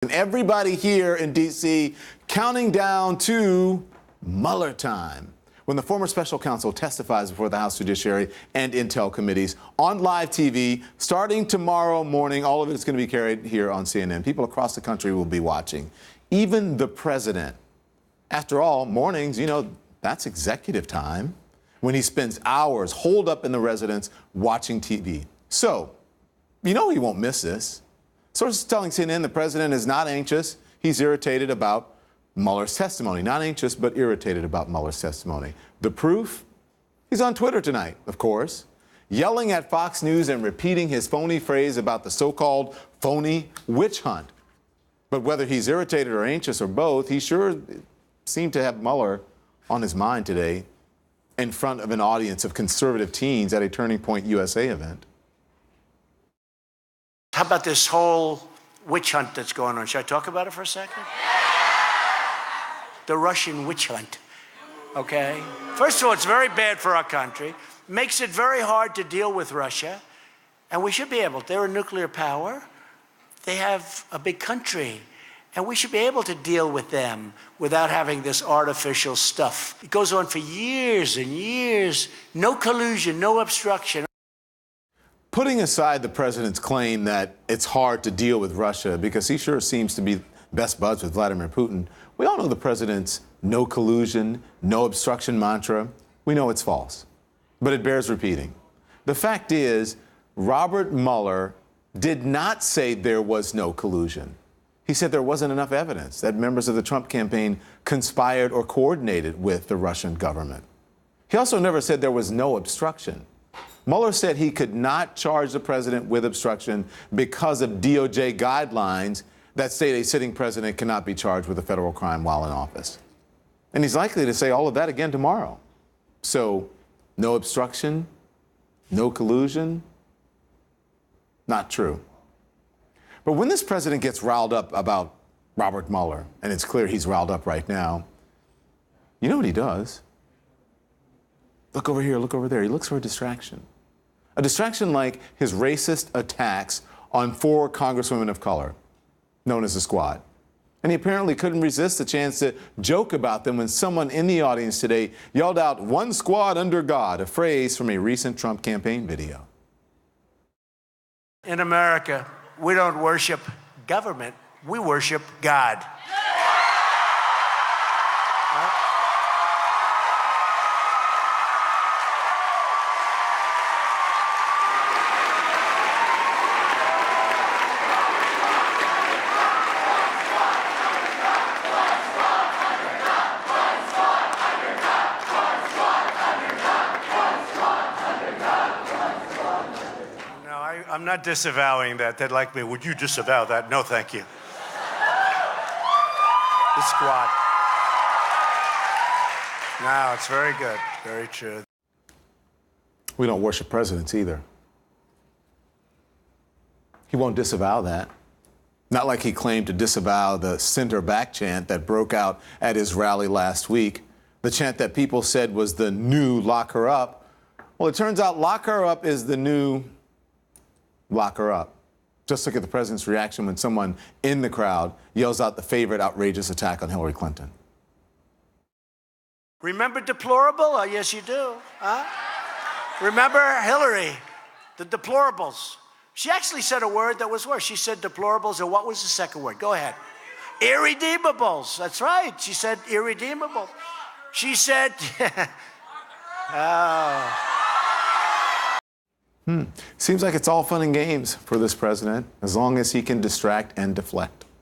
And everybody here in D.C. counting down to Mueller time, when the former special counsel testifies before the House Judiciary and Intel committees on live TV starting tomorrow morning. All of it is going to be carried here on CNN. People across the country will be watching, even the president. After all, mornings, that's executive time, when he spends hours holed up in the residence watching TV. So, he won't miss this. Sources telling CNN the president is not anxious. He's irritated about Mueller's testimony. Not anxious, but irritated about Mueller's testimony. The proof? He's on Twitter tonight, of course, yelling at Fox News and repeating his phony phrase about the so-called phony witch hunt. But whether he's irritated or anxious or both, he sure seemed to have Mueller on his mind today in front of an audience of conservative teens at a Turning Point USA event. How about this whole witch hunt that's going on? Should I talk about it for a second? The Russian witch hunt, okay? First of all, it's very bad for our country. Makes it very hard to deal with Russia. And we should be able, they're a nuclear power. They have a big country. And we should be able to deal with them without having this artificial stuff. It goes on for years and years. No collusion, no obstruction. Putting aside the president's claim that it's hard to deal with Russia because he sure seems to be best buds with Vladimir Putin, we all know the president's no collusion, no obstruction mantra. We know it's false, but it bears repeating. The fact is, Robert Mueller did not say there was no collusion. He said there wasn't enough evidence that members of the Trump campaign conspired or coordinated with the Russian government. He also never said there was no obstruction. Mueller said he could not charge the president with obstruction because of DOJ guidelines that state a sitting president cannot be charged with a federal crime while in office. And he's likely to say all of that again tomorrow. So, no obstruction, no collusion, not true. But when this president gets riled up about Robert Mueller, and it's clear he's riled up right now, you know what he does? Look over here, look over there. He looks for a distraction. A distraction like his racist attacks on 4 congresswomen of color, known as the Squad. And he apparently couldn't resist the chance to joke about them when someone in the audience today yelled out, "One squad under God," a phrase from a recent Trump campaign video. In America, we don't worship government, we worship God. I'm not disavowing that. They'd like me, would you disavow that? No, thank you. The Squad. No, it's very good. Very true. We don't worship presidents either. He won't disavow that. Not like he claimed to disavow the center back chant that broke out at his rally last week. The chant that people said was the new lock her up. Well, it turns out lock her up is the new lock her up. Just look at the president's reaction when someone in the crowd yells out the favorite outrageous attack on Hillary Clinton. Remember deplorable? Oh, yes, you do. Huh? Remember Hillary, the deplorables. She actually said a word that was worse. She said deplorables, and what was the second word? Go ahead. Irredeemables. That's right. She said irredeemable. She said, oh. Seems like it's all fun and games for this president, as long as he can distract and deflect.